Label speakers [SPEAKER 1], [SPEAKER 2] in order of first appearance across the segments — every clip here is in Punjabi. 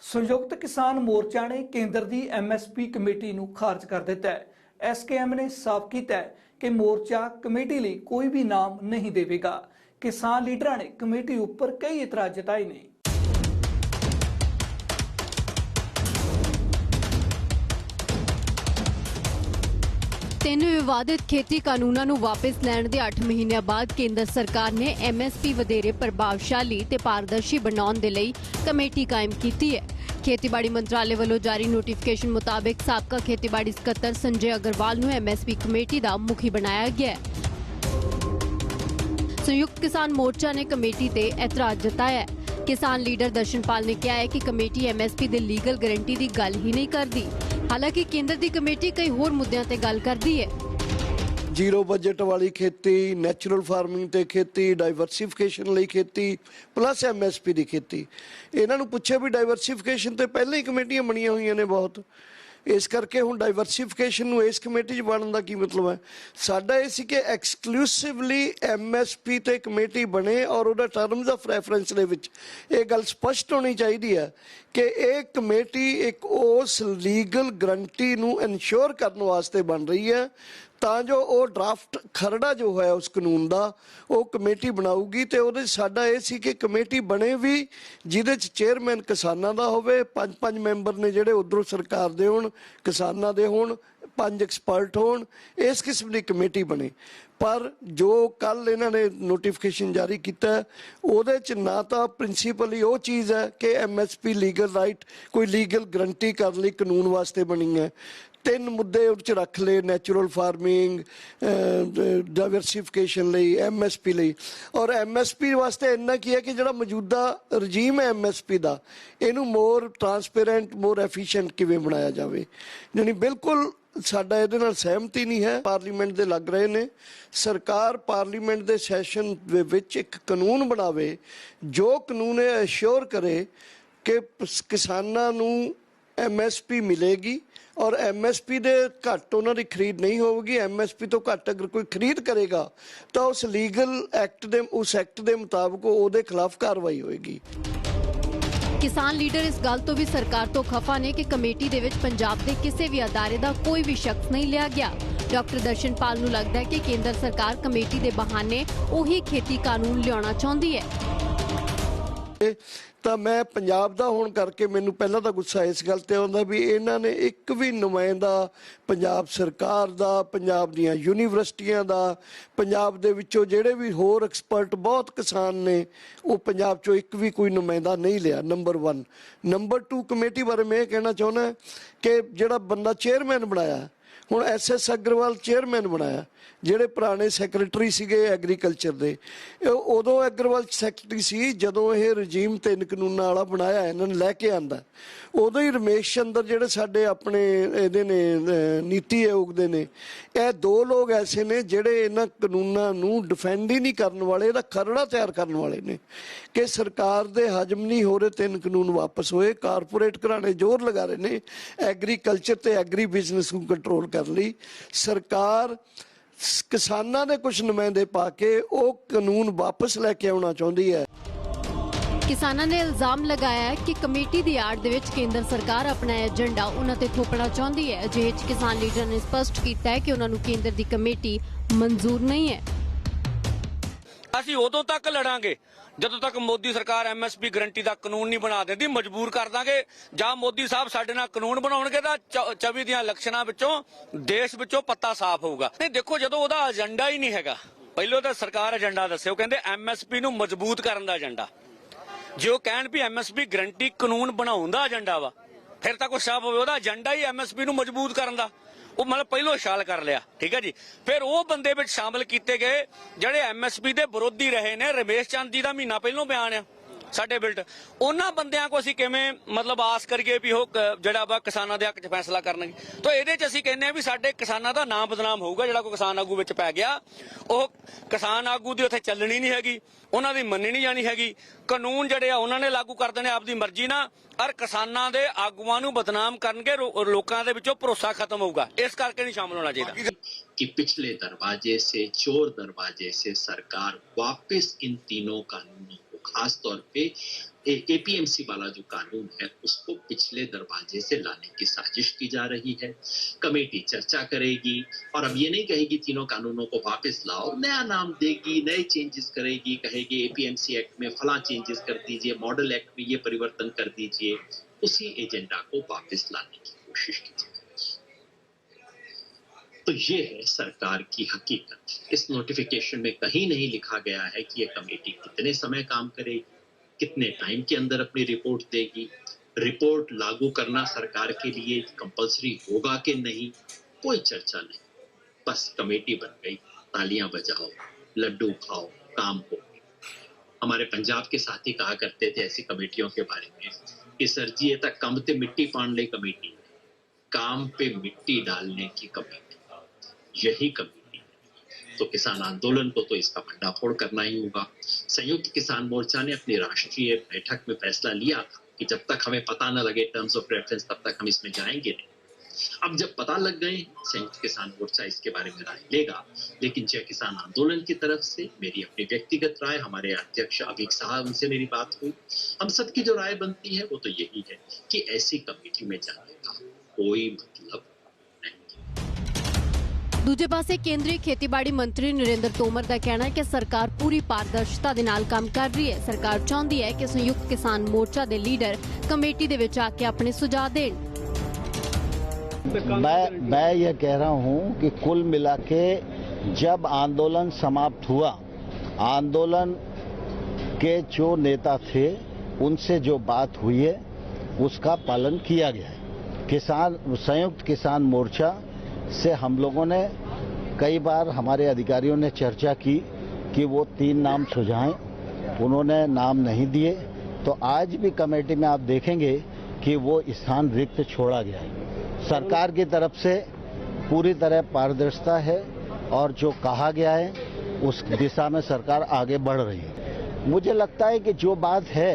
[SPEAKER 1] संयुक्त किसान मोर्चा ने केंद्र की MSP कमेटी नूं खारिज कर दिता है। SKM ने साफ किया है कि मोर्चा कमेटी लिए कोई भी नाम नहीं देवेगा। किसान लीडर ने कमेटी उपर कई इतराज जताए ने।
[SPEAKER 2] तीन विवादित खेती कानूनों नूं वापस लैण दे 8 महीनों बाद केंद्र सरकार ने MSP वधेरे प्रभावशाली ते पारदर्शी बनाउण दे लई कमेटी कायम कीती है। खेतीबाड़ी मंत्रालय वालों जारी नोटिफिकेशन मुताबिक साबका खेतीबाड़ी सकत्तर संजय अग्रवाल नूं MSP कमेटी दा मुखी बनाया गया है। संयुक्त किसान मोर्चा ने कमेटी ते एतराज जताया है। किसान लीडर दर्शनपाल ने कहा है कि कमेटी MSP दे लीगल गारंटी दी गल ही नहीं करती। हालांकि केंद्र दी कमेटी कई होर मुद्दों ते गल करती है।
[SPEAKER 3] जीरो बजट वाली खेती, नैचुरल फार्मिंग ते खेती, डाइवर्सिफिकेशन लई खेती प्लस MSP दी खेती। इन्हां नूं पुछे भी डाइवर्सिफिकेशन ते पहले ही कमेटियां बणीਆਂ होईਆਂ ने बहुत। इस करके हुण डाइवर्सिफिकेशन नूं इस कमेटी 'च बनण दा की मतलब है। साडा ये सी कि एक्सक्लूसिवली MSP ते कमेटी बने और उहदा टर्म्स ऑफ रेफरेंस दे विच ये गल स्पष्ट होनी चाहिदी है कि ये कमेटी एक उस लीगल गारंटी नूं इंश्योर करन वास्ते बन रही है ਤਾਂ ਜੋ ਉਹ ਡਰਾਫਟ ਖਰੜਾ ਜੋ ਹੈ ਉਸ ਕਾਨੂੰਨ ਦਾ ਉਹ ਕਮੇਟੀ ਬਣਾਊਗੀ ਤੇ ਉਹਦੇ ਸਾਡਾ ਇਹ ਸੀ ਕਿ ਕਮੇਟੀ ਬਣੇ ਵੀ ਜਿਹਦੇ ਚ ਚੇਅਰਮੈਨ ਕਿਸਾਨਾਂ ਦਾ ਹੋਵੇ, 5 ਮੈਂਬਰ ਨੇ ਜਿਹੜੇ ਉਧਰੋਂ ਸਰਕਾਰ ਦੇ ਹੋਣ, ਕਿਸਾਨਾਂ ਦੇ ਹੋਣ, 5 ਐਕਸਪਰਟ ਹੋਣ, ਇਸ ਕਿਸਮ ਦੀ ਕਮੇਟੀ ਬਣੇ। ਪਰ ਜੋ ਕੱਲ ਇਹਨਾਂ ਨੇ ਨੋਟੀਫਿਕੇਸ਼ਨ ਜਾਰੀ ਕੀਤਾ ਉਹਦੇ ਚ ਨਾ ਤਾਂ ਪ੍ਰਿੰਸੀਪਲੀ ਉਹ ਚੀਜ਼ ਹੈ ਕਿ MSP ਲੀਗਲ ਰਾਈਟ ਕੋਈ ਲੀਗਲ ਗਰੰਟੀ ਕਰਨ ਲਈ ਕਾਨੂੰਨ ਵਾਸਤੇ ਬਣੀ ਹੈ। तीन मुद्दे उस रख ले, नैचुरल फार्मिंग, डाइवर्सिफिकेशन लई, MSP लई। और MSP वास्ते इन्ना की है कि जो मौजूदा रजीम है MSP का इनू मोर ट्रांसपेरेंट, मोर एफिशिएंट किवें बनाया जाए। यानी बिल्कुल साडा इहदे नाल सहमति नहीं है। पार्लीमेंट दे लग रहे ने, सरकार पार्लीमेंट दे सैशन दे विच एक कानून बनावे जो कानून अश्योर करे कि किसानां नूं MSP मिलेगी और MSP दे घट उन्होंने खरीद नहीं होगी। MSP तो घट अगर कोई खरीद करेगा तो उस लीगल एक्ट दे, उस एक्ट दे मुताबिक उहदे खिलाफ कार्रवाई होएगी।
[SPEAKER 2] किसान लीडर इस गल तो भी सरकार तो खफा ने कि कमेटी दे विच पंजाब दे किसी भी अदारे दा कोई भी शख्स नहीं लिया गया। डॉक्टर दर्शनपाल नूं लगदा है कि केंद्र सरकार कमेटी दे बहाने उही खेती कानून लियाउणा चाहुंदी है।
[SPEAKER 3] तो मैं पंजाब दा होण करके मैनूं पहला तो गुस्सा इस गल ते आउंदा भी इन्हां ने एक भी नुमाइंदा पंजाब सरकार दा, पंजाब दीआं यूनीवर्सिटियां दा, पंजाब दे विचों जिहड़े भी होर एक्सपर्ट बहुत किसान ने वो पंजाब चों एक भी कोई नुमाइंदा नहीं लिया। नंबर 1। नंबर 2 कमेटी बारे मैं कहना चाहुंदा कि जिहड़ा बंदा चेयरमैन बनाया हुण SS अग्रवाल चेयरमैन बनाया, ਜਿਹੜੇ ਪੁਰਾਣੇ ਸੈਕਟਰੀ ਸੀਗੇ ਐਗਰੀਕਲਚਰ ਦੇ, ਉਦੋਂ ਅਗਰਵਾਲ ਸੈਕਟਰੀ ਸੀ ਜਦੋਂ ਇਹ ਰਜੀਮ 3 ਕਾਨੂੰਨਾਂ ਵਾਲਾ ਬਣਾਇਆ ਇਹਨਾਂ ਨੇ ਲੈ ਕੇ ਆਂਦਾ। ਉਦੋਂ ਹੀ ਰਮੇਸ਼ ਚੰਦਰ ਜਿਹੜੇ ਸਾਡੇ ਆਪਣੇ ਇਹਦੇ ਨੇ ਨੀਤੀ ਆਯੋਗ ਦੇ ਨੇ, ਇਹ 2 ਲੋਕ ਐਸੇ ਨੇ ਜਿਹੜੇ ਇਹਨਾਂ ਕਾਨੂੰਨਾਂ ਨੂੰ ਡਿਫੈਂਡ ਹੀ ਨਹੀਂ ਕਰਨ ਵਾਲੇ, ਇਹਦਾ ਖਰੜਾ ਤਿਆਰ ਕਰਨ ਵਾਲੇ ਨੇ ਕਿ ਸਰਕਾਰ ਦੇ ਹਜਮ ਨਹੀਂ ਹੋ ਰਹੇ 3 ਕਾਨੂੰਨ ਵਾਪਸ ਹੋਏ। ਕਾਰਪੋਰੇਟ ਘਰਾਣੇ ਜ਼ੋਰ ਲਗਾ ਰਹੇ ਨੇ ਐਗਰੀਕਲਚਰ ਤੇ ਐਗਰੀ ਬਿਜ਼ਨਸ ਨੂੰ ਕੰਟਰੋਲ ਕਰਨ ਲਈ। सरकार किसानां दे कुछ नुमाइंदे पाके वो कानून वापस लैके आउणा चाहुंदी है।
[SPEAKER 2] किसानां ने इल्जाम लगाया है कि कमेटी दी आड़ दे विच केंद्र सरकार अपना एजेंडा उन्हां ते थोपना चाहुंदी है। अजिहे च किसान लीडर ने स्पष्ट कीता है कि उन्हां नूं केंद्र दी कमेटी मंजूर नहीं है।
[SPEAKER 4] ਅਸੀਂ ਉਦੋਂ ਤੱਕ ਲੜਾਂਗੇ ਜਦੋਂ ਤੱਕ ਮੋਦੀ ਸਰਕਾਰ MSP ਗਰੰਟੀ ਦਾ ਕਾਨੂੰਨ ਨਹੀਂ ਬਣਾ ਦਿੰਦੀ। ਮਜਬੂਰ ਕਰ ਦਾਂਗੇ ਜਾਂ ਮੋਦੀ ਸਾਹਿਬ ਸਾਡੇ ਨਾਲ ਕਾਨੂੰਨ ਬਣਾਉਣਗੇ ਤਾਂ 24 ਦੀਆਂ ਇਲੈਕਸ਼ਨਾਂ ਵਿੱਚੋਂ ਦੇਸ਼ ਵਿੱਚੋਂ ਪੱਤਾ ਸਾਫ਼ ਹੋਊਗਾ। ਨਹੀਂ ਦੇਖੋ, ਜਦੋਂ ਉਹਦਾ ਏਜੰਡਾ ਹੀ ਨਹੀਂ ਹੈਗਾ, ਪਹਿਲੋਂ ਤਾਂ ਸਰਕਾਰ ਏਜੰਡਾ ਦੱਸੇ, ਉਹ ਕਹਿੰਦੇ MSP ਨੂੰ ਮਜ਼ਬੂਤ ਕਰਨ ਦਾ ਏਜੰਡਾ। ਜੇ ਉਹ ਕਹਿਣ ਵੀ MSP ਗਰੰਟੀ ਕਾਨੂੰਨ ਬਣਾਉਣ ਦਾ ਏਜੰਡਾ ਵਾ, ਫਿਰ ਤਾਂ ਕੋਈ ਸਾਫ਼ ਹੋਵੇ ਉਹਦਾ ਏਜੰਡਾ ਹੀ MSP ਨੂੰ ਮਜ਼ਬੂਤ ਕਰਨ ਦਾ। ਉਹ ਮਤਲਬ ਪਹਿਲੋਂ ਛਾਲ ਕਰ ਲਿਆ, ਠੀਕ ਹੈ ਜੀ। ਫਿਰ ਉਹ ਬੰਦੇ ਵਿੱਚ ਸ਼ਾਮਲ ਕੀਤੇ ਗਏ ਜਿਹੜੇ MSP ਦੇ ਵਿਰੋਧੀ ਰਹੇ ਨੇ। ਰਮੇਸ਼ ਚੰਦ ਜੀ ਦਾ ਮਹੀਨਾ ਪਹਿਲੋਂ ਬਿਆਨ ਆ ਸਾਡੇ ਬਿਲਟ, ਉਹਨਾਂ ਬੰਦਿਆਂ ਕੋ ਅਸੀਂ ਕਿਵੇਂ ਮਤਲਬ ਆਸ ਕਰੀਏ ਵੀ ਉਹ ਜਿਹੜਾ ਵਾ ਕਿਸਾਨਾਂ ਦੇ ਹੱਕ 'ਚ ਫੈਸਲਾ ਕਰਨਗੇ। ਤਾਂ ਇਹਦੇ 'ਚ ਅਸੀਂ ਕਹਿੰਦੇ ਆ ਵੀ ਸਾਡੇ ਕਿਸਾਨਾਂ ਦਾ ਨਾਮ ਬਦਨਾਮ ਹੋਊਗਾ। ਜਿਹੜਾ ਕੋਈ ਕਿਸਾਨ ਆਗੂ ਵਿੱਚ ਪੈ ਗਿਆ, ਉਹ ਕਿਸਾਨ ਆਗੂ ਦੀ ਉੱਥੇ ਚੱਲਣੀ ਨਹੀਂ ਹੈਗੀ, ਉਹਨਾਂ ਦੀ ਮੰਨੀ ਨਹੀਂ ਜਾਣੀ ਹੈਗੀ। ਕਾਨੂੰਨ ਜਿਹੜੇ ਆ ਉਹਨਾਂ ਨੇ ਲਾਗੂ ਕਰ ਦੇਣੇ ਆਪਦੀ ਮਰਜ਼ੀ ਨਾਲ, और किसानां दे आगुआं नूं बदनाम करनगे, लोकां दे विचों भरोसा खत्म होगा। इस करके नहीं शामिल होना चाहिए
[SPEAKER 5] कि पिछले दरवाजे से, चोर दरवाजे से सरकार वापस इन तीनों कानूनों को, खास तौर पे एपीएमसी वाला जो कानून है उसको पिछले दरवाजे से लाने की साजिश की जा रही है। कमेटी चर्चा करेगी और अब ये नहीं कहेगी तीनों कानूनों को वापस लाओ, नया नाम देगी, नए चेंजेस करेगी, कहेगी एपीएमसी एक्ट में फला चेंजेस कर दीजिए, मॉडल एक्ट में ये परिवर्तन कर दीजिए। उसी एजेंडा को वापस लाने की कोशिश की जाएगी। तो ये है सरकार की हकीकत। इस नोटिफिकेशन में कहीं नहीं लिखा गया है कि ये कमेटी कितने समय काम करेगी, कितने टाइम के अंदर अपनी रिपोर्ट देगी, रिपोर्ट लागू करना सरकार के लिए कंपलसरी होगा कि नहीं, कोई चर्चा नहीं। बस कमेटी बन गई, तालियां बजाओ, लड्डू खाओ, काम हो। हमारे पंजाब के साथी कहा करते थे ऐसी कमेटियों के बारे में कि सर जी ये तक कम ते मिट्टी पाने कमेटी, काम पे मिट्टी डालने की कमेटी, यही कमेटी है। तो किसान आंदोलन को तो इसका भंडाफोड़ करना ही होगा। संयुक्त किसान मोर्चा ने अपनी राष्ट्रीय बैठक में फैसला लिया था कि जब तक हमें पता न लगे टर्म्स ऑफ रेफरेंस तब तक हम इसमें जाएंगे नहीं। अब जब पता लग गए, संयुक्त किसान मोर्चा इसके बारे में राय लेगा। लेकिन जय किसान आंदोलन की तरफ से मेरी अपनी व्यक्तिगत राय, हमारे अध्यक्ष अभीक साहब, उनसे मेरी बात हुई, हम सबकी जो राय बनती है वो तो यही है कि ऐसी कमेटी में जाने का कोई मतलब
[SPEAKER 2] ਦੂਜੇ ਪਾਸੇ ਕੇਂਦਰੀ ਖੇਤੀਬਾੜੀ ਮੰਤਰੀ ਨਰਿੰਦਰ ਤੋਮਰ ਦਾ ਕਹਿਣਾ ਹੈ ਕਿ ਸਰਕਾਰ ਪੂਰੀ ਪਾਰਦਰਸ਼ਤਾ ਦੇ ਨਾਲ ਕੰਮ ਕਰ ਰਹੀ ਹੈ। ਸਰਕਾਰ ਚਾਹੁੰਦੀ ਹੈ ਕਿ ਸੰਯੁਕਤ ਕਿਸਾਨ ਮੋਰਚਾ ਦੇ ਲੀਡਰ ਕਮੇਟੀ ਦੇ ਵਿੱਚ ਆ ਕੇ ਆਪਣੇ ਸੁਝਾਅ ਦੇਣ।
[SPEAKER 6] मैं ये कह रहा हूँ कि कुल मिला के जब आंदोलन समाप्त हुआ, आंदोलन के जो नेता थे उनसे जो बात हुई है उसका पालन किया गया है। संयुक्त किसान मोर्चा से हम लोगों ने कई बार, हमारे अधिकारियों ने चर्चा की कि वो 3 नाम सुझाएं, उन्होंने नाम नहीं दिए। तो आज भी कमेटी में आप देखेंगे कि वो स्थान रिक्त छोड़ा गया है। सरकार की तरफ से पूरी तरह पारदर्शिता है और जो कहा गया है उस दिशा में सरकार आगे बढ़ रही है। मुझे लगता है कि जो बात है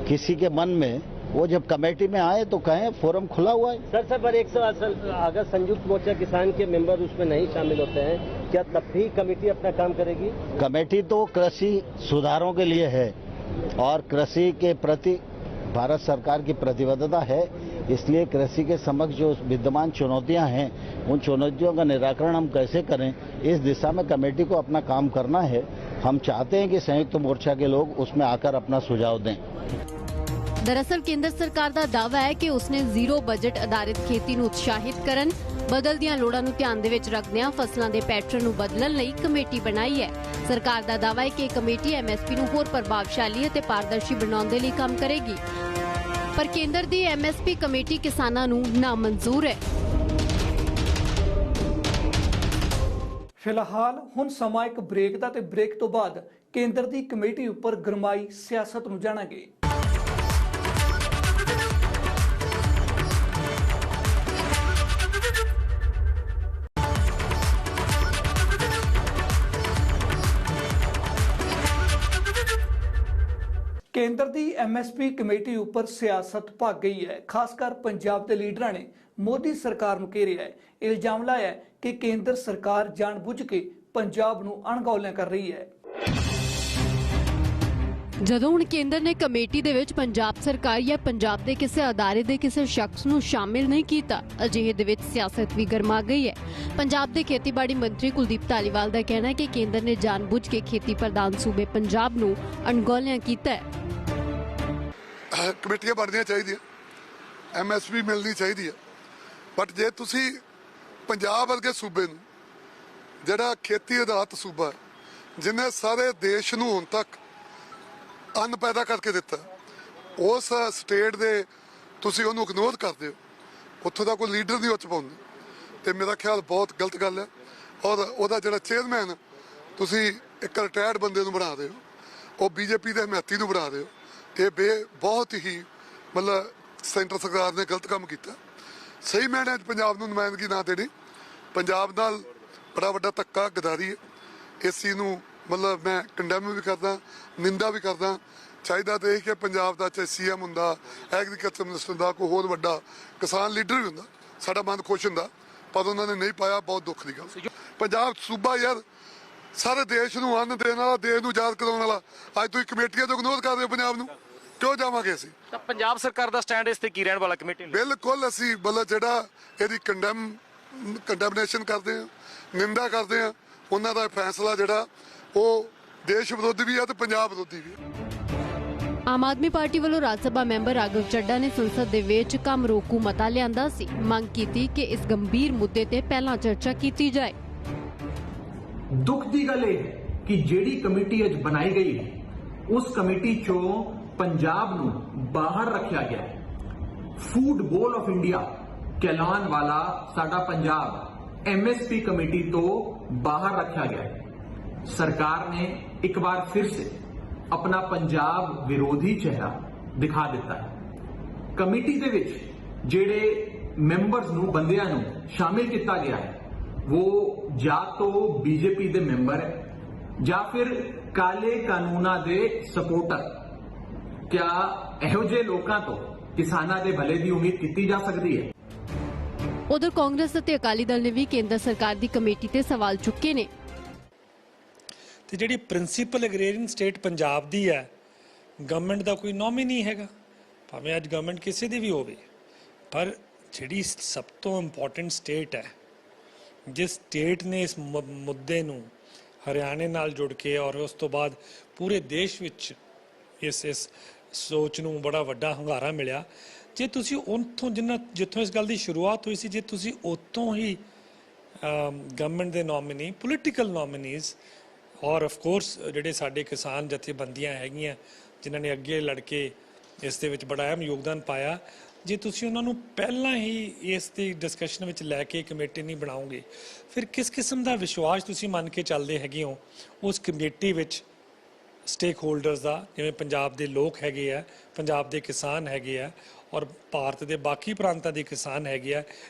[SPEAKER 6] किसी के मन में, वो जब कमेटी में आए तो कहें, फोरम खुला हुआ है।
[SPEAKER 7] सर पर एक सवाल, अगर संयुक्त मोर्चा किसान के मेंबर उसमें नहीं शामिल होते हैं, क्या तब भी कमेटी अपना काम करेगी?
[SPEAKER 6] कमेटी तो कृषि सुधारों के लिए है और कृषि के प्रति भारत सरकार की प्रतिबद्धता है। इसलिए कृषि के समक्ष जो विद्यमान चुनौतियां हैं, उन चुनौतियों का निराकरण हम कैसे करें, इस दिशा में कमेटी को अपना काम करना है। हम चाहते हैं कि संयुक्त मोर्चा के लोग उसमें आकर अपना सुझाव दें।
[SPEAKER 2] ਦਰਅਸਲ ਕੇਂਦਰ ਸਰਕਾਰ ਦਾ ਦਾਅਵਾ ਹੈ ਕਿ ਉਸਨੇ ਜ਼ੀਰੋ ਬਜਟ ਆਧਾਰਿਤ ਖੇਤੀ ਨੂੰ ਉਤਸ਼ਾਹਿਤ ਕਰਨ, ਬਦਲਦੀਆਂ ਲੋੜਾਂ ਨੂੰ ਧਿਆਨ ਦੇ ਵਿੱਚ ਰੱਖਦਿਆਂ ਫਸਲਾਂ ਦੇ ਪੈਟਰਨ ਨੂੰ ਬਦਲਣ ਲਈ ਕਮੇਟੀ ਬਣਾਈ ਹੈ। ਸਰਕਾਰ ਦਾ ਦਾਅਵਾ ਹੈ ਕਿ ਇਹ ਕਮੇਟੀ ਐਮਐਸਪੀ ਨੂੰ ਹੋਰ ਪ੍ਰਭਾਵਸ਼ਾਲੀ ਅਤੇ ਪਾਰਦਰਸ਼ੀ ਬਣਾਉਣ ਦੇ ਲਈ ਕੰਮ ਕਰੇਗੀ। ਪਰ ਕੇਂਦਰ ਦੀ ਐਮਐਸਪੀ ਕਮੇਟੀ ਕਿਸਾਨਾਂ ਨੂੰ ਨਾਮਨਜ਼ੂਰ ਹੈ।
[SPEAKER 1] ਫਿਲਹਾਲ ਹੁਣ ਸਮਾਂ ਇੱਕ ਬ੍ਰੇਕ ਦਾ, ਤੇ ਬ੍ਰੇਕ ਤੋਂ ਬਾਅਦ ਕੇਂਦਰ ਦੀ ਕਮੇਟੀ ਉੱਪਰ ਗਰਮਾਈ ਸਿਆਸਤ ਨੂੰ ਜਾਣਾਂਗੇ। ਕੇਂਦਰ ਦੀ ਐਮਐਸਪੀ ਕਮੇਟੀ ਉੱਪਰ ਸਿਆਸਤ ਭੱਗ ਗਈ ਹੈ। ਖਾਸ ਕਰ ਪੰਜਾਬ ਦੇ ਲੀਡਰਾਂ ਨੇ ਮੋਦੀ ਸਰਕਾਰ ਨੂੰ ਘੇਰਿਆ ਹੈ। ਇਲਜ਼ਾਮ ਲਾਇਆ ਹੈ ਕਿ ਕੇਂਦਰ ਸਰਕਾਰ ਜਾਣਬੁੱਝ ਕੇ ਪੰਜਾਬ ਨੂੰ ਅਣਗੌਲਿਆਂ ਕਰ ਰਹੀ ਹੈ।
[SPEAKER 2] ਜਦੋਂ ਹੁਣ ਕੇਂਦਰ ਨੇ ਕਮੇਟੀ ਦੇ ਵਿੱਚ ਪੰਜਾਬ ਸਰਕਾਰ ਜਾਂ ਪੰਜਾਬ ਦੇ ਕਿਸੇ ਅਦਾਰੇ ਦੇ ਕਿਸੇ ਸ਼ਖਸ ਨੂੰ ਸ਼ਾਮਿਲ ਨਹੀਂ ਕੀਤਾ, ਅਜਿਹੇ ਦੇ ਵਿੱਚ ਸਿਆਸਤ ਵੀ ਗਰਮਾ ਗਈ ਹੈ। ਪੰਜਾਬ ਦੇ ਖੇਤੀਬਾੜੀ ਮੰਤਰੀ ਕੁਲਦੀਪ ਧਾਲੀਵਾਲ ਦਾ ਕਹਿਣਾ ਹੈ ਕਿ ਕੇਂਦਰ ਨੇ ਜਾਣਬੁੱਝ ਕੇ ਖੇਤੀ ਪ੍ਰਧਾਨ ਸੂਬੇ ਪੰਜਾਬ ਨੂੰ ਅਣਗੌਲਿਆਂ ਕੀਤਾ ਹੈ।
[SPEAKER 8] ਕਮੇਟੀਆਂ ਬਣਨੀਆਂ ਚਾਹੀਦੀਆਂ, ਐਮਐਸਪੀ ਮਿਲਣੀ ਚਾਹੀਦੀ ਹੈ, ਬਟ ਜੇ ਤੁਸੀਂ ਪੰਜਾਬ ਵਰਗੇ ਸੂਬੇ ਨੂੰ, ਜਿਹੜਾ ਖੇਤੀ ਆਧਾਰਿਤ ਸੂਬਾ ਜਿਹਨੇ ਸਾਰੇ ਦੇਸ਼ ਨੂੰ ਹੁਣ ਤੱਕ ਅੰਨ ਪੈਦਾ ਕਰਕੇ ਦਿੱਤਾ, ਉਸ ਸਟੇਟ ਦੇ ਤੁਸੀਂ ਉਹਨੂੰ ਇਗਨੋਰ ਕਰਦੇ ਹੋ, ਉੱਥੋਂ ਦਾ ਕੋਈ ਲੀਡਰ ਨਹੀਂ ਉੱਚ ਪਾਉਂਦੇ, ਤੇ ਮੇਰਾ ਖਿਆਲ ਬਹੁਤ ਗਲਤ ਗੱਲ ਹੈ। ਔਰ ਉਹਦਾ ਜਿਹੜਾ ਚੇਅਰਮੈਨ ਤੁਸੀਂ ਇੱਕ ਰਿਟਾਇਰਡ ਬੰਦੇ ਨੂੰ ਬਣਾ ਦਿਓ, ਉਹ ਬੀਜੇਪੀ ਦੇ ਹਮਾਇਤੀ ਨੂੰ ਬਣਾ ਦਿਓ, ਇਹ ਬਹੁਤ ਹੀ ਮਤਲਬ ਸੈਂਟਰ ਸਰਕਾਰ ਨੇ ਗਲਤ ਕੰਮ ਕੀਤਾ। ਸਹੀ ਮਾਇਨੇ 'ਚ ਪੰਜਾਬ ਨੂੰ ਨੁਮਾਇੰਦਗੀ ਨਾ ਦੇਣੀ, ਪੰਜਾਬ ਨਾਲ ਬੜਾ ਵੱਡਾ ਧੱਕਾ, ਗਦਾਰੀ ਹੈ। ਇਸ ਚੀਜ਼ ਨੂੰ ਮਤਲਬ ਮੈਂ ਕੰਡੈਮ ਵੀ ਕਰਦਾ, ਨਿੰਦਾ ਵੀ ਕਰਦਾ। ਚਾਹੀਦਾ ਤਾਂ ਇਹ ਕਿ ਪੰਜਾਬ ਦਾ ਚਾਹੇ ਸੀਐਮ ਹੁੰਦਾ, ਐਗਰੀਕਲਚਰ ਮਿਨਿਸਟਰ ਦਾ, ਕੋਈ ਹੋਰ ਵੱਡਾ ਕਿਸਾਨ ਲੀਡਰ ਵੀ ਹੁੰਦਾ, ਸਾਡਾ ਮਨ ਖੁਸ਼ ਹੁੰਦਾ, ਪਰ ਉਹਨਾਂ ਨੇ ਨਹੀਂ ਪਾਇਆ। ਬਹੁਤ ਦੁੱਖ ਦੀ ਗੱਲ। ਪੰਜਾਬ ਸੂਬਾ ਯਾਰ ਸਾਰੇ ਦੇਸ਼ ਨੂੰ ਅੰਨ ਦੇਣ ਵਾਲਾ, ਦੇਸ਼ ਨੂੰ ਆਜ਼ਾਦ ਕਰਾਉਣ ਵਾਲਾ, ਅੱਜ ਤੁਸੀਂ ਕਮੇਟੀਆਂ ਤੋਂ ਇਗਨੋਰ ਕਰ ਰਹੇ ਹੋ ਪੰਜਾਬ ਨੂੰ। ਕਿਉਂ ਜਾਵਾਂਗੇ ਅਸੀਂ?
[SPEAKER 9] ਤਾਂ ਪੰਜਾਬ ਸਰਕਾਰ ਦਾ ਸਟੈਂਡ ਇਸ ਤੇ ਕੀ ਰਹਿਣ ਵਾਲਾ ਕਮੇਟੀ ਲਈ?
[SPEAKER 8] ਬਿਲਕੁਲ ਅਸੀਂ ਮਤਲਬ ਜਿਹੜਾ ਇਹਦੀ ਕੰਡੈਮਨੇਸ਼ਨ ਕਰਦੇ ਆ, ਨਿੰਦਾ ਕਰਦੇ ਆ। ਉਹਨਾਂ ਦਾ ਫੈਸਲਾ ਜਿਹੜਾ ਉਹ ਦੇਸ਼ ਵਿਰੋਧੀ ਵੀ ਆ ਤੇ ਪੰਜਾਬ ਵਿਰੋਧੀ ਵੀ ਆ।
[SPEAKER 2] ਆਮ ਆਦਮੀ ਪਾਰਟੀ ਵੱਲੋਂ ਰਾਜ ਸਭਾ ਮੈਂਬਰ ਰਾਘਵ ਚੱਡਾ ਨੇ ਸੰਸਦ ਦੇ ਵਿੱਚ ਕੰਮ ਰੋਕੂ ਮਤਾ ਲਿਆਂਦਾ ਸੀ। ਮੰਗ ਕੀਤੀ ਕਿ ਇਸ ਗੰਭੀਰ ਮੁੱਦੇ ਤੇ ਪਹਿਲਾਂ ਚਰਚਾ ਕੀਤੀ ਜਾਏ।
[SPEAKER 10] ਦੁੱਖ ਦੀ ਗੱਲ ਇਹ ਹੈ ਕਿ ਜਿਹੜੀ ਕਮੇਟੀ ਅੱਜ ਬਣਾਈ ਗਈ ਹੈ ਉਸ ਕਮੇਟੀ ਚੋਂ ਪੰਜਾਬ ਨੂੰ ਬਾਹਰ ਰੱਖਿਆ ਗਿਆ ਹੈ। ਫੂਡ ਬੋਲ ਆਫ ਇੰਡੀਆ ਕਹਿਲਾਉਣ ਵਾਲਾ ਸਾਡਾ ਪੰਜਾਬ ਐਮਐਸਪੀ ਕਮੇਟੀ ਤੋਂ ਬਾਹਰ ਰੱਖਿਆ ਗਿਆ ਹੈ। ਸਰਕਾਰ ਨੇ ਇੱਕ ਵਾਰ ਫਿਰ ਸੇ अपना पंजाब विरोधी चेहरा दिखा दिता है। कमेटी दे विच जेड़े मैंबर्स नूं बंदियां नूं शामिल किया गया है वो या तो बीजेपी दे मैंबर है या फिर काले कानूना दे सपोर्टर। क्या इहो जे लोकां तो किसानां दे भले दी उम्मीद की जा सकती है?
[SPEAKER 2] उधर कांग्रेस ते अकाली दल ने भी केंद्र सरकार दी कमेटी ते सवाल चुके ने।
[SPEAKER 11] ਤੇ ਜਿਹੜੀ ਪ੍ਰਿੰਸੀਪਲ ਐਗਰੇਰੀਅਨ ਸਟੇਟ ਪੰਜਾਬ ਦੀ ਹੈ, ਗਵਰਨਮੈਂਟ ਦਾ ਕੋਈ ਨੋਮੀਨੀ ਹੈਗਾ, ਭਾਵੇਂ ਅੱਜ ਗਵਰਨਮੈਂਟ ਕਿਸੇ ਦੀ ਵੀ ਹੋਵੇ, ਪਰ ਜਿਹੜੀ ਸਭ ਤੋਂ ਇੰਪੋਰਟੈਂਟ ਸਟੇਟ ਹੈ, ਜਿਸ ਸਟੇਟ ਨੇ ਇਸ ਮੁੱਦੇ ਨੂੰ ਹਰਿਆਣੇ ਨਾਲ ਜੁੜ ਕੇ ਔਰ ਉਸ ਤੋਂ ਬਾਅਦ ਪੂਰੇ ਦੇਸ਼ ਵਿੱਚ ਇਸ ਸੋਚ ਨੂੰ ਬੜਾ ਵੱਡਾ ਹੁੰਗਾਰਾ ਮਿਲਿਆ, ਜੇ ਤੁਸੀਂ ਉੱਥੋਂ ਜਿੱਥੋਂ ਇਸ ਗੱਲ ਦੀ ਸ਼ੁਰੂਆਤ ਹੋਈ ਸੀ, ਜੇ ਤੁਸੀਂ ਉੱਥੋਂ ਹੀ ਗਵਰਨਮੈਂਟ ਦੇ ਨੋਮੀਨੀ, ਪੋਲੀਟੀਕਲ ਨੋਮੀਨੀਜ਼ ਔਰ ਆਫ ਕੋਰਸ ਜਿਹੜੇ ਸਾਡੇ ਕਿਸਾਨ ਜਥੇਬੰਦੀਆਂ ਹੈਗੀਆਂ ਜਿਨ੍ਹਾਂ ਨੇ ਅੱਗੇ ਲੜ ਕੇ ਇਸ ਦੇ ਵਿੱਚ ਬੜਾ ਅਹਿਮ ਯੋਗਦਾਨ ਪਾਇਆ, ਜੇ ਤੁਸੀਂ ਉਹਨਾਂ ਨੂੰ ਪਹਿਲਾਂ ਹੀ ਇਸ ਦੀ ਡਿਸਕਸ਼ਨ ਵਿੱਚ ਲੈ ਕੇ ਕਮੇਟੀ ਨਹੀਂ ਬਣਾਓਗੇ, ਫਿਰ ਕਿਸ ਕਿਸਮ ਦਾ ਵਿਸ਼ਵਾਸ ਤੁਸੀਂ ਮੰਨ ਕੇ ਚੱਲਦੇ ਹੈਗੇ ਹੋ ਉਸ ਕਮੇਟੀ ਵਿੱਚ ਸਟੇਕ ਹੋਲਡਰਸ ਦਾ? ਜਿਵੇਂ ਪੰਜਾਬ ਦੇ ਲੋਕ ਹੈਗੇ ਆ, ਪੰਜਾਬ ਦੇ ਕਿਸਾਨ ਹੈਗੇ ਆ ਔਰ ਭਾਰਤ ਦੇ ਬਾਕੀ ਪ੍ਰਾਂਤਾਂ ਦੇ ਕਿਸਾਨ ਹੈਗੇ ਆ,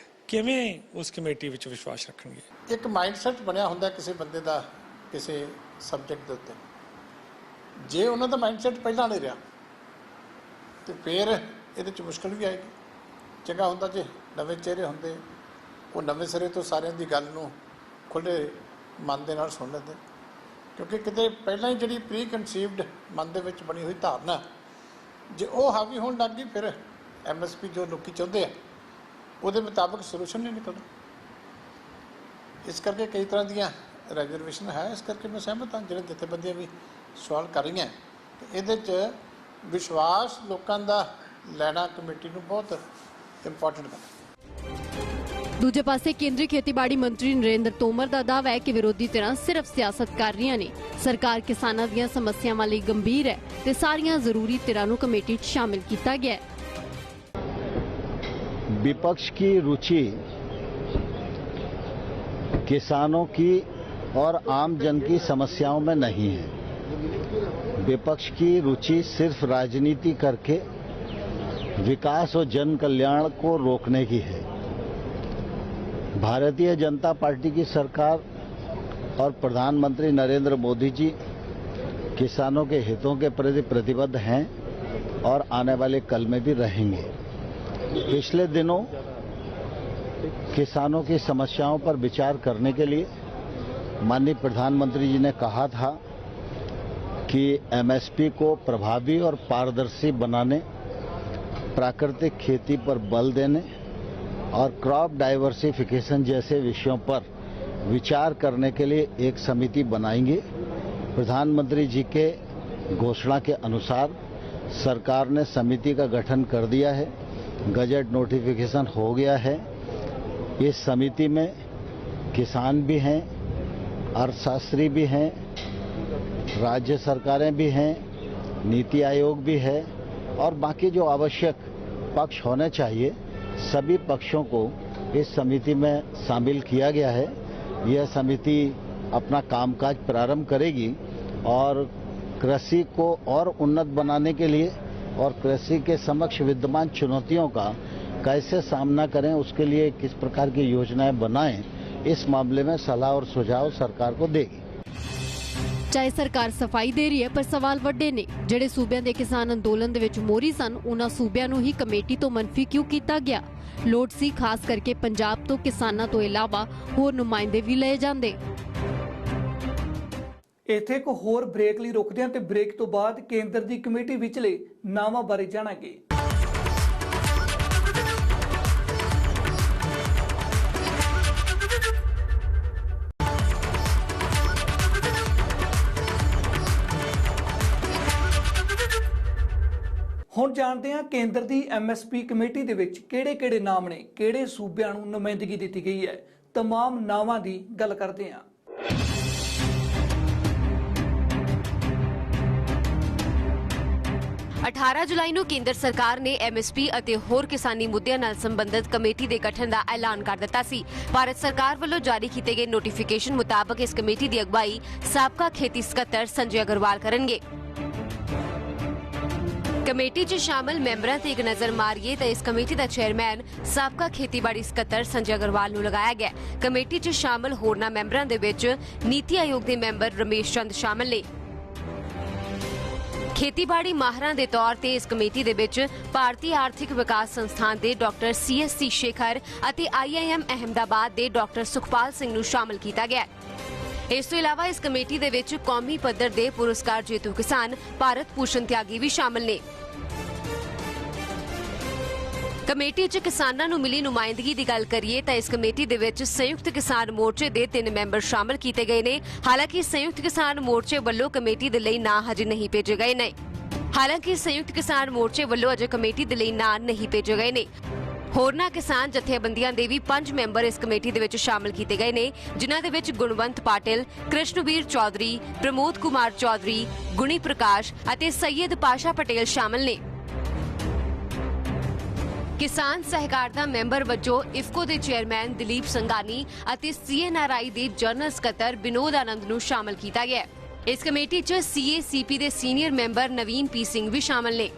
[SPEAKER 11] ਕਿਵੇਂ ਉਸ ਕਮੇਟੀ ਵਿੱਚ ਵਿਸ਼ਵਾਸ ਰੱਖਣਗੇ?
[SPEAKER 12] ਇੱਕ ਮਾਈਂਡਸੈਟ ਬਣਿਆ ਹੁੰਦਾ ਕਿਸੇ ਬੰਦੇ ਦਾ ਕਿਸੇ ਸਬਜੈਕਟ ਦੇ ਉੱਤੇ। ਜੇ ਉਹਨਾਂ ਦਾ ਮਾਈਂਡਸੈਟ ਪਹਿਲਾਂ ਨਹੀਂ ਰਿਹਾ ਤੇ ਫਿਰ ਇਹਦੇ 'ਚ ਮੁਸ਼ਕਲ ਵੀ ਆਏਗੀ। ਚੰਗਾ ਹੁੰਦਾ ਜੇ ਨਵੇਂ ਚਿਹਰੇ ਹੁੰਦੇ, ਉਹ ਨਵੇਂ ਸਿਰੇ ਤੋਂ ਸਾਰਿਆਂ ਦੀ ਗੱਲ ਨੂੰ ਖੁੱਲ੍ਹੇ ਮਨ ਦੇ ਨਾਲ ਸੁਣ ਲੈਂਦੇ, ਕਿਉਂਕਿ ਕਿਤੇ ਪਹਿਲਾਂ ਹੀ ਜਿਹੜੀ ਪ੍ਰੀ ਕਨਸੀਵਡ ਮਨ ਦੇ ਵਿੱਚ ਬਣੀ ਹੋਈ ਧਾਰਨਾ ਜੇ ਉਹ ਹਾਵੀ ਹੋਣ ਲੱਗ ਗਈ, ਫਿਰ ਐਮਐਸਪੀ ਜੋ ਲੋਕੀ ਚਾਹੁੰਦੇ ਆ ਉਹਦੇ ਮੁਤਾਬਕ ਸੋਲੂਸ਼ਨ ਨਹੀਂ ਨਿਕਲਦਾ। ਇਸ ਕਰਕੇ ਕਈ ਤਰ੍ਹਾਂ ਦੀਆਂ ਰਿਜ਼ਰਵੇਸ਼ਨ ਹੈ। ਇਸ ਕਰਕੇ ਮੈਂ ਸਹਿਮਤ ਹਾਂ ਜਿਹੜੇ ਜਥੇਬੰਦੀਆਂ ਵੀ ਸਵਾਲ ਕਰ ਰਹੀਆਂ ਕਿ ਇਹਦੇ 'ਚ ਵਿਸ਼ਵਾਸ ਲੋਕਾਂ ਦਾ ਲੈਣਾ ਕਮੇਟੀ ਨੂੰ ਬਹੁਤ ਇੰਪੋਰਟੈਂਟ ਹੈ।
[SPEAKER 2] ਦੂਜੇ ਪਾਸੇ ਕੇਂਦਰੀ ਖੇਤੀਬਾੜੀ ਮੰਤਰੀ ਨਰਿੰਦਰ ਤੋਮਰ ਦਾ ਦਾਅਵਾ ਹੈ ਕਿ ਵਿਰੋਧੀ ਧਿਰਾਂ ਸਿਰਫ ਸਿਆਸਤ ਕਰ ਰਹੀਆਂ ਨੇ। ਸਰਕਾਰ ਕਿਸਾਨਾਂ ਦੀਆਂ ਸਮੱਸਿਆਵਾਂ ਲਈ ਗੰਭੀਰ ਹੈ ਤੇ ਸਾਰੀਆਂ ਜ਼ਰੂਰੀ ਧਿਰਾਂ ਨੂੰ ਕਮੇਟੀ 'ਚ ਸ਼ਾਮਿਲ ਕੀਤਾ ਗਿਆ ਹੈ।
[SPEAKER 6] विपक्ष की रुचि किसानों की और आम जन की समस्याओं में नहीं है। विपक्ष की रुचि सिर्फ राजनीति करके विकास और जन कल्याण को रोकने की है। भारतीय जनता पार्टी की सरकार और प्रधानमंत्री नरेंद्र मोदी जी किसानों के हितों के प्रति प्रतिबद्ध हैं और आने वाले कल में भी रहेंगे। पिछले दिनों किसानों की समस्याओं पर विचार करने के लिए माननीय प्रधानमंत्री जी ने कहा था कि एमएसपी को प्रभावी और पारदर्शी बनाने, प्राकृतिक खेती पर बल देने और क्रॉप डाइवर्सिफिकेशन जैसे विषयों पर विचार करने के लिए एक समिति बनाएंगे। प्रधानमंत्री जी के घोषणा के अनुसार सरकार ने समिति का गठन कर दिया है। गजट नोटिफिकेशन हो गया है। इस समिति में किसान भी हैं, अर्थशास्त्री भी हैं, राज्य सरकारें भी हैं, नीति आयोग भी है और बाकी जो आवश्यक पक्ष होने चाहिए सभी पक्षों को इस समिति में शामिल किया गया है। यह समिति अपना कामकाज प्रारंभ करेगी और कृषि को और उन्नत बनाने के लिए और कृषि के समक्ष विद्यमान चुनौतियों का कैसे सामना करें, उसके लिए किस प्रकार की योजनाएं बनाएं, इस मामले में सलाह और सुझाव सरकार को देगी।
[SPEAKER 2] ਚਾਹੇ ਸਰਕਾਰ ਸਫਾਈ ਦੇ ਰਹੀ ਹੈ ਪਰ ਸਵਾਲ ਵੱਡੇ ਨੇ। ਜਿਹੜੇ ਸੂਬਿਆਂ ਦੇ ਕਿਸਾਨ ਅੰਦੋਲਨ ਦੇ ਵਿੱਚ ਮੋਹਰੀ ਸਨ ਉਹਨਾਂ ਸੂਬਿਆਂ ਨੂੰ ਹੀ ਕਮੇਟੀ ਤੋਂ ਮਨਫੀ ਕਿਉਂ ਕੀਤਾ ਗਿਆ? ਲੋੜ ਸੀ ਖਾਸ ਕਰਕੇ ਪੰਜਾਬ ਤੋਂ ਕਿਸਾਨਾਂ ਤੋਂ ਇਲਾਵਾ ਹੋਰ ਨੁਮਾਇੰਦੇ ਵੀ ਲਏ ਜਾਂਦੇ।
[SPEAKER 1] ਇੱਥੇ ਇੱਕ ਹੋਰ ਬ੍ਰੇਕ ਲਈ ਰੁਕਦੇ ਹਾਂ ਤੇ ਬ੍ਰੇਕ ਤੋਂ ਬਾਅਦ ਕੇਂਦਰ ਦੀ ਕਮੇਟੀ ਵਿਚਲੇ ਨਾਵਾਂ ਬਾਰੇ ਜਾਣਾਂਗੇ। ਹੁਣ ਜਾਣਦੇ ਹਾਂ ਕੇਂਦਰ ਦੀ MSP ਕਮੇਟੀ ਦੇ ਵਿੱਚ ਕਿਹੜੇ-ਕਿਹੜੇ ਨਾਮ ਨੇ, ਕਿਹੜੇ ਸੂਬਿਆਂ ਨੂੰ ਨੁਮਾਇੰਦਗੀ ਦਿੱਤੀ ਗਈ ਹੈ। तमाम ਨਾਵਾਂ ਦੀ ਗੱਲ ਕਰਦੇ ਹਾਂ।
[SPEAKER 2] 18 ਜੁਲਾਈ ਨੂੰ ਕੇਂਦਰ ਸਰਕਾਰ ਨੇ MSP ਅਤੇ ਹੋਰ ਕਿਸਾਨੀ ਮੁੱਦਿਆਂ ਨਾਲ ਸੰਬੰਧਿਤ ਕਮੇਟੀ ਦੇ ਗਠਨ ਦਾ ਐਲਾਨ ਕਰ ਦਿੱਤਾ ਸੀ। ਭਾਰਤ ਸਰਕਾਰ ਵੱਲੋਂ ਜਾਰੀ ਕੀਤੇ ਗਏ ਨੋਟੀਫਿਕੇਸ਼ਨ ਮੁਤਾਬਕ ਇਸ ਕਮੇਟੀ ਦੀ ਅਗਵਾਈ ਸਾਬਕਾ ਖੇਤੀ ਸਕੱਤਰ ਸੰਜੇ ਅਗਰਵਾਲ ਕਰਨਗੇ। ਕਮੇਟੀ 'ਚ ਸ਼ਾਮਲ ਮੈਂਬਰਾਂ ਤੇ ਇੱਕ ਨਜ਼ਰ ਮਾਰੀਏ ਤਾਂ ਇਸ ਕਮੇਟੀ ਦਾ ਚੇਅਰਮੈਨ ਸਾਬਕਾ ਖੇਤੀਬਾੜੀ ਸਕੱਤਰ ਸੰਜੇ ਅਗਰਵਾਲ ਨੂੰ ਲਗਾਇਆ ਗਿਆ। ਕਮੇਟੀ 'ਚ ਸ਼ਾਮਲ ਹੋਰਨਾਂ ਮੈਂਬਰਾਂ ਦੇ ਵਿੱਚ ਨੀਤੀ ਆਯੋਗ ਦੇ ਮੈਂਬਰ ਰਮੇਸ਼ ਚੰਦ ਸ਼ਾਮਲ ਨੇ। ਖੇਤੀਬਾੜੀ ਮਾਹਰਾਂ ਦੇ ਤੌਰ ਤੇ ਇਸ ਕਮੇਟੀ ਦੇ ਵਿੱਚ ਭਾਰਤੀ ਆਰਥਿਕ ਵਿਕਾਸ ਸੰਸਥਾਨ ਦੇ ਡਾਕਟਰ CSC ਸ਼ੇਖਰ ਅਤੇ IIM ਅਹਿਮਦਾਬਾਦ ਦੇ ਡਾਕਟਰ ਸੁਖਪਾਲ ਸਿੰਘ ਨੂੰ ਸ਼ਾਮਲ ਕੀਤਾ ਗਿਆ। ਇਸ ਤੋਂ ਇਲਾਵਾ ਇਸ ਕਮੇਟੀ ਦੇ ਵਿੱਚ ਕੌਮੀ ਪੱਧਰ ਦੇ ਪੁਰਸਕਾਰ ਜੇਤੂ ਕਿਸਾਨ ਭਾਰਤ ਭੂਸ਼ਣ ਤਿਆਗੀ ਵੀ ਸ਼ਾਮਲ ਨੇ। ਕਮੇਟੀ 'ਚ ਕਿਸਾਨਾਂ ਨੂੰ ਮਿਲੀ ਨੁਮਾਇੰਦਗੀ ਦੀ ਗੱਲ ਕਰੀਏ ਤਾਂ ਇਸ ਕਮੇਟੀ ਦੇ ਵਿੱਚ ਸੰਯੁਕਤ ਕਿਸਾਨ ਮੋਰਚੇ ਦੇ 3 ਮੈਂਬਰ ਸ਼ਾਮਲ ਕੀਤੇ ਗਏ ਨੇ। ਹਾਲਾਂਕਿ ਸੰਯੁਕਤ ਕਿਸਾਨ ਮੋਰਚੇ ਵੱਲੋਂ ਕਮੇਟੀ ਦੇ ਲਈ ਨਾਂ ਹਜੇ ਨਹੀਂ ਭੇਜੇ ਗਏ ਨੇ। ਹੋਰਨਾਂ ਕਿਸਾਨ ਜਥੇਬੰਦੀਆਂ ਦੇ ਵੀ 5 ਮੈਂਬਰ ਇਸ ਕਮੇਟੀ ਦੇ ਵਿੱਚ ਸ਼ਾਮਲ ਕੀਤੇ ਗਏ ਨੇ, ਜਿਨ੍ਹਾਂ ਦੇ ਵਿੱਚ ਗੁਣਵੰਤ ਪਾਟਿਲ, ਕ੍ਰਿਸ਼ਨਵੀਰ ਚੌਧਰੀ, ਪ੍ਰਮੋਦ ਕੁਮਾਰ ਚੌਧਰੀ, ਗੁਣੀ ਪ੍ਰਕਾਸ਼ ਅਤੇ ਸੈਯਦ ਪਾਸ਼ਾ ਪਟੇਲ ਸ਼ਾਮਲ ਨੇ। ਕਿਸਾਨ ਸਹਿਕਾਰਤਾ ਮੈਂਬਰ ਵਜੋਂ ਇਫਕੋ ਦੇ ਚੇਅਰਮੈਨ ਦਿਲੀਪ ਸੰਘਾਨੀ ਅਤੇ CNRI ਦੇ ਜਨਰਲ ਸਕੱਤਰ ਵਿਨੋਦ ਆਨੰਦ ਨੂੰ ਸ਼ਾਮਲ ਕੀਤਾ ਗਿਆ। ਇਸ ਕਮੇਟੀ 'ਚ CACP ਦੇ ਸੀਨੀਅਰ ਮੈਂਬਰ ਨਵੀਨ P ਸਿੰਘ ਵੀ ਸ਼ਾਮਲ ਨੇ।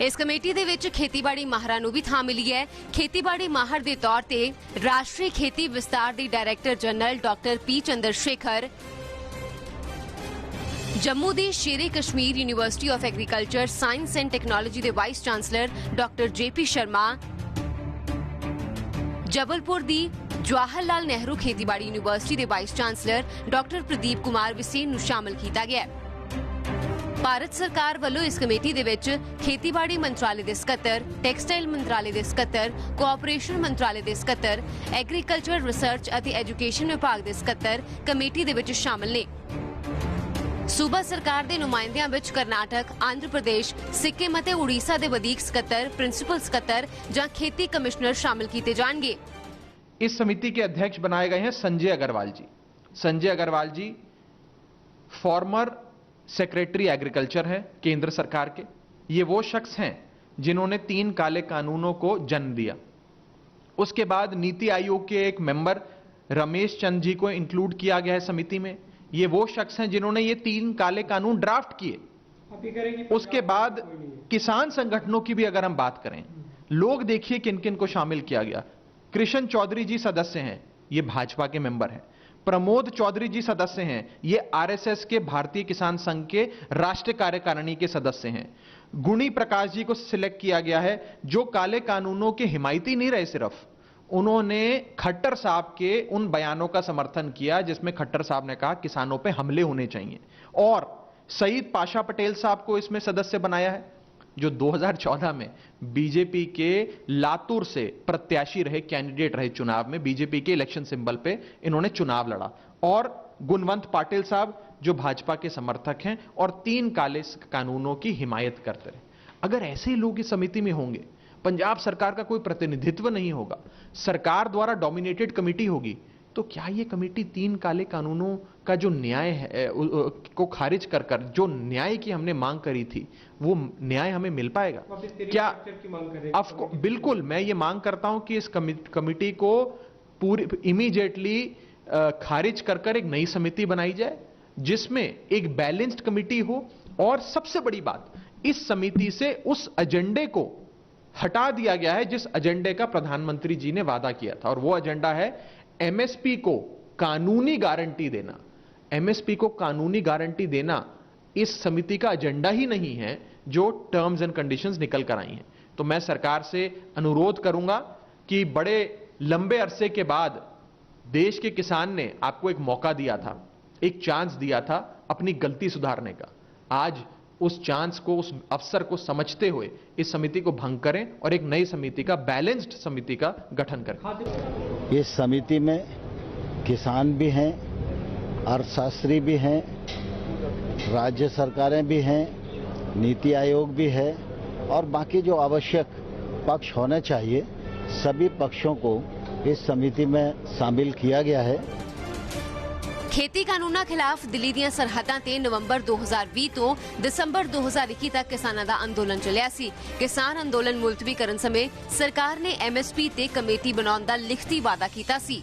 [SPEAKER 2] ਇਸ ਕਮੇਟੀ ਦੇ ਵਿੱਚ ਖੇਤੀਬਾੜੀ ਮਾਹਰਾਂ ਨੂੰ ਵੀ ਥਾਂ ਮਿਲੀ ਹੈ। ਖੇਤੀਬਾੜੀ ਮਾਹਰ ਦੇ ਤੌਰ ਤੇ ਰਾਸ਼ਟਰੀ ਖੇਤੀ ਵਿਸਤਾਰ ਦੀ director general doctor P Chandra Shekhar, Jammu ਦੀ Shere Kashmir university of agriculture science and technology ਦੇ vice chancellor doctor JP Sharma, Jabalpur ਦੀ ਜਵਾਹਰ ਲਾਲ ਨਹਿਰੂ ਖੇਤੀਬਾੜੀ ਯੂਨੀਵਰਸਿਟੀ ਦੇ vice chancellor doctor Pradeep Kumar Visen ਨੂੰ ਸ਼ਾਮਲ ਕੀਤਾ ਗਿਆ। ਭਾਰਤ ਸਰਕਾਰ ਵੱਲੋਂ ਇਸ ਕਮੇਟੀ ਦੇ ਵਿੱਚ ਖੇਤੀਬਾੜੀ ਮੰਤਰਾਲੇ ਦੇ ਸਕੱਤਰ, ਟੈਕਸਟਾਈਲ ਮੰਤਰਾਲੇ ਦੇ ਸਕੱਤਰ, ਕੋਆਪਰੇਸ਼ਨ ਮੰਤਰਾਲੇ ਦੇ ਸਕੱਤਰ, ਐਗਰੀਕਲਚਰ ਰਿਸਰਚ ਅਤੇ ਐਜੂਕੇਸ਼ਨ ਵਿਭਾਗ ਦੇ ਸਕੱਤਰ ਕਮੇਟੀ ਦੇ ਵਿੱਚ ਸ਼ਾਮਲ ਨੇ। ਸੂਬਾ ਸਰਕਾਰ ਦੇ ਨੁਮਾਇੰਦਿਆਂ ਵਿੱਚ ਕਰਨਾਟਕ, ਆਂਧਰ ਪ੍ਰਦੇਸ਼, ਸਿੱਕਿਮ ਅਤੇ ਉੜੀਸਾ ਦੇ ਵਧੀਕ ਸਕੱਤਰ, ਪ੍ਰਿੰਸੀਪਲ ਸਕੱਤਰ ਜਾਂ ਖੇਤੀ ਕਮਿਸ਼ਨਰ ਸ਼ਾਮਲ ਕੀਤੇ ਜਾਣਗੇ।
[SPEAKER 10] इस समिति के अध्यक्ष बनाए गए हैं संजय अग्रवाल जी। संजय अग्रवाल जी फॉर्मर सेक्रेटरी एग्रीकल्चर हैं केंद्र सरकार के। ये वो शख्स हैं जिन्होंने 3 काले कानूनों को जन्म दिया। उसके बाद नीति आयोग के एक मेंबर रमेश चंद जी को इंक्लूड किया गया है समिति में। ये वो शख्स हैं जिन्होंने ये 3 काले कानून ड्राफ्ट किए। उसके बाद किसान संगठनों की भी अगर हम बात करें, लोग देखिए किन किन को शामिल किया गया। कृष्ण चौधरी जी सदस्य हैं, ये भाजपा के मेंबर हैं। प्रमोद चौधरी जी सदस्य हैं, ये RSS के भारतीय किसान संघ के राष्ट्रीय कार्यकारिणी के सदस्य हैं। गुणी प्रकाश जी को सिलेक्ट किया गया है, जो काले कानूनों के हिमायती नहीं रहे, सिर्फ उन्होंने खट्टर साहब के उन बयानों का समर्थन किया जिसमें खट्टर साहब ने कहा किसानों पे हमले होने चाहिए। और सईद पाशा पटेल साहब को इसमें सदस्य बनाया है, जो 2014 में बीजेपी के लातूर से प्रत्याशी रहे, कैंडिडेट रहे चुनाव में। बीजेपी के इलेक्शन सिंबल पे इन्होंने चुनाव लड़ा। और गुणवंत पाटिल साहब जो भाजपा के समर्थक हैं और 3 काले कानूनों की हिमायत करते रहे। अगर ऐसे लोग इस समिति में होंगे, पंजाब सरकार का कोई प्रतिनिधित्व नहीं होगा, सरकार द्वारा डोमिनेटेड कमेटी होगी, तो क्या ये कमेटी 3 काले कानूनों का जो न्याय है को खारिज कर जो न्याय की हमने मांग करी थी, वो न्याय हमें मिल पाएगा? क्या आपको? बिल्कुल, मैं ये मांग करता हूं कि इस कमेटी को पूरी इमीडिएटली खारिज कर एक नई समिति बनाई जाए जिसमें एक बैलेंस्ड कमेटी हो। और सबसे बड़ी बात, इस समिति से उस एजेंडे को हटा दिया गया है जिस एजेंडे का प्रधानमंत्री जी ने वादा किया था, और वो एजेंडा है MSP को कानूनी गारंटी देना। MSP को कानूनी गारंटी देना इस समिति का एजेंडा ही नहीं है जो टर्म्स एंड कंडीशंस निकल कर आई हैं। तो मैं सरकार से अनुरोध करूंगा कि बड़े लंबे अरसे के बाद
[SPEAKER 13] देश के किसान ने आपको एक मौका दिया था, एक चांस दिया था अपनी गलती सुधारने का। आज उस चांस को, उस अवसर को समझते हुए इस समिति को भंग करें और एक नई समिति का, बैलेंस्ड समिति का गठन करें।
[SPEAKER 6] इस समिति में किसान भी हैं, अर्थशास्त्री भी हैं, राज्य सरकारें भी हैं, नीति आयोग भी है और बाकी जो आवश्यक पक्ष होने चाहिए सभी पक्षों को इस समिति में शामिल किया गया है।
[SPEAKER 2] ਖੇਤੀ ਕਾਨੂੰਨਾਂ ਖਿਲਾਫ ਦਿੱਲੀ ਦੀਆਂ ਸਰਹੱਦਾਂ ਤੇ ਨਵੰਬਰ 2020 ਤੋਂ ਦਸੰਬਰ 2021 ਤੱਕ ਕਿਸਾਨਾਂ ਦਾ ਅੰਦੋਲਨ ਚੱਲਿਆ ਸੀ। ਕਿਸਾਨ ਅੰਦੋਲਨ ਮੁਲਤਵੀ ਕਰਨ ਸਮੇਂ ਸਰਕਾਰ ਨੇ MSP ਤੇ ਕਮੇਟੀ ਬਣਾਉਣ ਦਾ ਲਿਖਤੀ ਵਾਅਦਾ ਕੀਤਾ ਸੀ।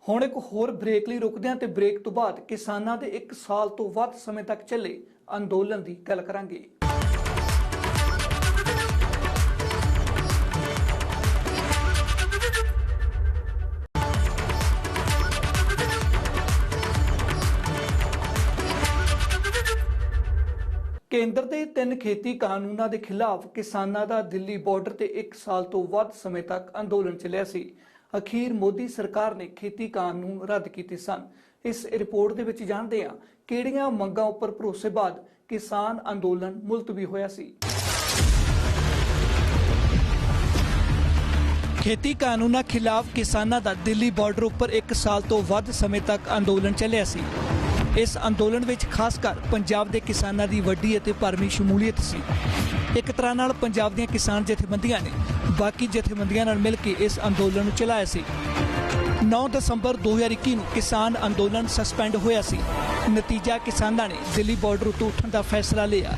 [SPEAKER 1] ਹੁਣ ਇੱਕ ਹੋਰ ਬ੍ਰੇਕ ਲਈ ਰੁਕਦੇ ਹਾਂ ਤੇ ਬ੍ਰੇਕ ਤੋਂ ਬਾਅਦ ਕਿਸਾਨਾਂ ਦੇ 1 ਸਾਲ ਤੋਂ ਵੱਧ ਸਮੇਂ ਤੱਕ ਚੱਲੇ ਅੰਦੋਲਨ ਦੀ ਗੱਲ ਕਰਾਂਗੇ। ਕੇਂਦਰ ਦੇ 3 ਖੇਤੀ ਕਾਨੂੰਨਾਂ ਦੇ ਖਿਲਾਫ ਕਿਸਾਨਾਂ ਦਾ ਦਿੱਲੀ ਬਾਰਡਰ ਤੇ 1 ਸਾਲ ਤੋਂ ਵੱਧ ਸਮੇਂ ਤੱਕ ਅੰਦੋਲਨ ਚੱਲਿਆ ਸੀ। ਅਖੀਰ ਮੋਦੀ ਸਰਕਾਰ ਨੇ ਖੇਤੀ ਕਾਨੂੰਨ ਰੱਦ ਕੀਤੇ ਸਨ। ਇਸ ਰਿਪੋਰਟ ਦੇ ਵਿੱਚ ਜਾਣਦੇ ਹਾਂ ਕਿਹੜੀਆਂ ਮੰਗਾਂ ਉੱਪਰ ਭਰੋਸੇ ਬਾਅਦ ਕਿਸਾਨ ਅੰਦੋਲਨ ਮੁਲਤਵੀ ਹੋਇਆ ਸੀ। ਖੇਤੀ ਕਾਨੂੰਨਾਂ ਖਿਲਾਫ ਕਿਸਾਨਾਂ ਦਾ ਦਿੱਲੀ ਬਾਰਡਰ ਉੱਪਰ 1 ਸਾਲ ਤੋਂ ਵੱਧ ਸਮੇਂ ਤੱਕ ਅੰਦੋਲਨ ਚੱਲਿਆ ਸੀ। ਇਸ ਅੰਦੋਲਨ ਵਿੱਚ ਖਾਸ ਕਰ ਪੰਜਾਬ ਦੇ ਕਿਸਾਨਾਂ ਦੀ ਵੱਡੀ ਅਤੇ ਭਰਵੀਂ ਸ਼ਮੂਲੀਅਤ ਸੀ। ਇੱਕ ਤਰ੍ਹਾਂ ਨਾਲ ਪੰਜਾਬ ਦੀਆਂ ਕਿਸਾਨ ਜਥੇਬੰਦੀਆਂ ਨੇ ਬਾਕੀ ਜਥੇਬੰਦੀਆਂ ਨਾਲ ਮਿਲ ਕੇ ਇਸ ਅੰਦੋਲਨ ਨੂੰ ਚਲਾਇਆ ਸੀ। 9 ਦਸੰਬਰ 2021 ਨੂੰ ਕਿਸਾਨ ਅੰਦੋਲਨ ਸਸਪੈਂਡ ਹੋਇਆ ਸੀ। ਨਤੀਜਾ ਕਿਸਾਨਾਂ ਨੇ ਦਿੱਲੀ ਬਾਰਡਰ ਉੱਤੇ ਉੱਠਣ ਦਾ ਫੈਸਲਾ ਲਿਆ।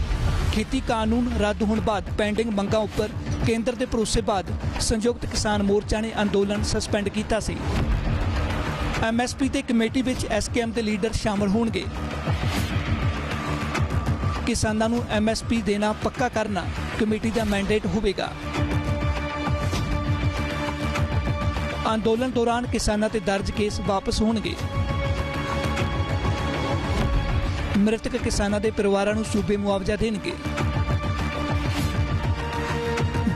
[SPEAKER 1] ਖੇਤੀ ਕਾਨੂੰਨ ਰੱਦ ਹੋਣ ਬਾਅਦ ਪੈਂਡਿੰਗ ਮੰਗਾਂ ਉੱਪਰ ਕੇਂਦਰ ਦੇ ਭਰੋਸੇ ਬਾਅਦ ਸੰਯੁਕਤ ਕਿਸਾਨ ਮੋਰਚਾ ਨੇ ਅੰਦੋਲਨ ਸਸਪੈਂਡ ਕੀਤਾ ਸੀ। MSP ਤੇ ਕਮੇਟੀ ਵਿੱਚ SKM ਦੇ ਲੀਡਰ ਸ਼ਾਮਲ ਹੋਣਗੇ। ਕਿਸਾਨਾਂ ਨੂੰ MSP ਦੇਣਾ ਪੱਕਾ ਕਰਨਾ ਕਮੇਟੀ ਦਾ ਮੈਂਡੇਟ ਹੋਵੇਗਾ। ਅੰਦੋਲਨ ਦੌਰਾਨ ਕਿਸਾਨਾਂ ਤੇ ਦਰਜ ਕੇਸ ਵਾਪਸ ਹੋਣਗੇ। ਮ੍ਰਿਤਕ ਕਿਸਾਨਾਂ ਦੇ ਪਰਿਵਾਰਾਂ ਨੂੰ ਸੂਬੇ ਮੁਆਵਜ਼ਾ ਦੇਣਗੇ।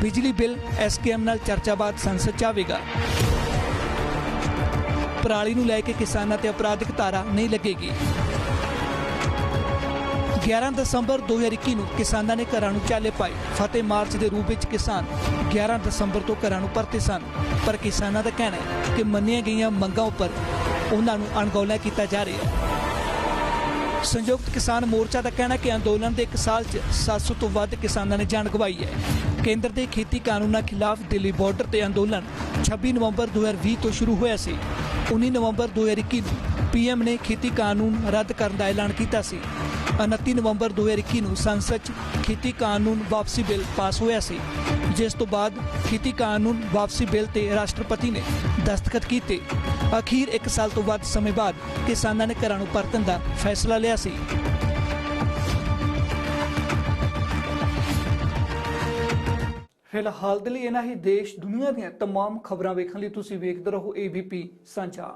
[SPEAKER 1] ਬਿਜਲੀ ਬਿੱਲ SKM ਨਾਲ ਚਰਚਾ ਬਾਅਦ ਸੰਸਦ 'ਚ ਆਵੇਗਾ। ਪਰਾਲੀ ਨੂੰ ਲੈ ਕੇ ਕਿਸਾਨਾਂ ਤੇ ਅਪਰਾਧਿਕ ਧਾਰਾ ਨਹੀਂ ਲੱਗੇਗੀ। 11 ਦਸੰਬਰ 2021 ਨੂੰ ਕਿਸਾਨਾਂ ਨੇ ਘਰਾਂ ਨੂੰ ਚਾਲੇ ਪਾਏ। ਫਤਿਹ ਮਾਰਚ ਦੇ ਰੂਪ ਵਿੱਚ ਕਿਸਾਨ 11 ਦਸੰਬਰ ਤੋਂ ਘਰਾਂ ਨੂੰ ਪਰਤੇ ਸਨ, ਪਰ ਕਿਸਾਨਾਂ ਦਾ ਕਹਿਣਾ ਹੈ ਕਿ ਮੰਨੀਆਂ ਗਈਆਂ ਮੰਗਾਂ ਉੱਪਰ ਉਹਨਾਂ ਨੂੰ ਅਣਗੌਲਿਆ ਕੀਤਾ ਜਾ ਰਿਹਾ ਹੈ। ਸੰਯੁਕਤ ਕਿਸਾਨ ਮੋਰਚਾ ਦਾ ਕਹਿਣਾ ਕਿ ਅੰਦੋਲਨ ਦੇ 1 ਸਾਲ 'ਚ 700 ਤੋਂ ਵੱਧ ਕਿਸਾਨਾਂ ਨੇ ਜਾਨ ਗਵਾਈ ਹੈ। ਕੇਂਦਰ ਦੇ ਖੇਤੀ ਕਾਨੂੰਨਾਂ ਖਿਲਾਫ ਦਿੱਲੀ ਬਾਰਡਰ ਤੇ ਅੰਦੋਲਨ 26 ਨਵੰਬਰ 2020 ਤੋਂ ਸ਼ੁਰੂ ਹੋਇਆ ਸੀ। 19 ਨਵੰਬਰ 2021 ਨੂੰ PM ਨੇ ਖੇਤੀ ਕਾਨੂੰਨ ਰੱਦ ਕਰਨ ਦਾ ਐਲਾਨ ਕੀਤਾ ਸੀ। 29 ਨਵੰਬਰ 2021 ਨੂੰ ਸੰਸਦ 'ਚ ਖੇਤੀ ਕਾਨੂੰਨ ਵਾਪਸੀ ਬਿੱਲ ਪਾਸ ਹੋਇਆ ਸੀ, ਜਿਸ ਤੋਂ ਬਾਅਦ ਖੇਤੀ ਕਾਨੂੰਨ ਵਾਪਸੀ ਬਿੱਲ ਤੇ ਰਾਸ਼ਟਰਪਤੀ ਨੇ ਦਸਤਖਤ ਕੀਤੇ। ਅਖੀਰ 1 ਸਾਲ ਤੋਂ ਵੱਧ ਸਮੇਂ ਬਾਅਦ ਕਿਸਾਨਾਂ ਨੇ ਘਰਾਂ ਨੂੰ ਪਰਤਣ ਦਾ ਫੈਸਲਾ ਲਿਆ ਸੀ। ਫਿਲਹਾਲ ਦੇ ਲਈ ਇਹਨਾਂ ਹੀ ਦੇਸ਼ ਦੁਨੀਆ ਦੀਆਂ तमाम ਖਬਰਾਂ ਵੇਖਣ ਲਈ ਤੁਸੀਂ ਵੇਖਦੇ ਰਹੋ ABP ਸਾਂਝਾ।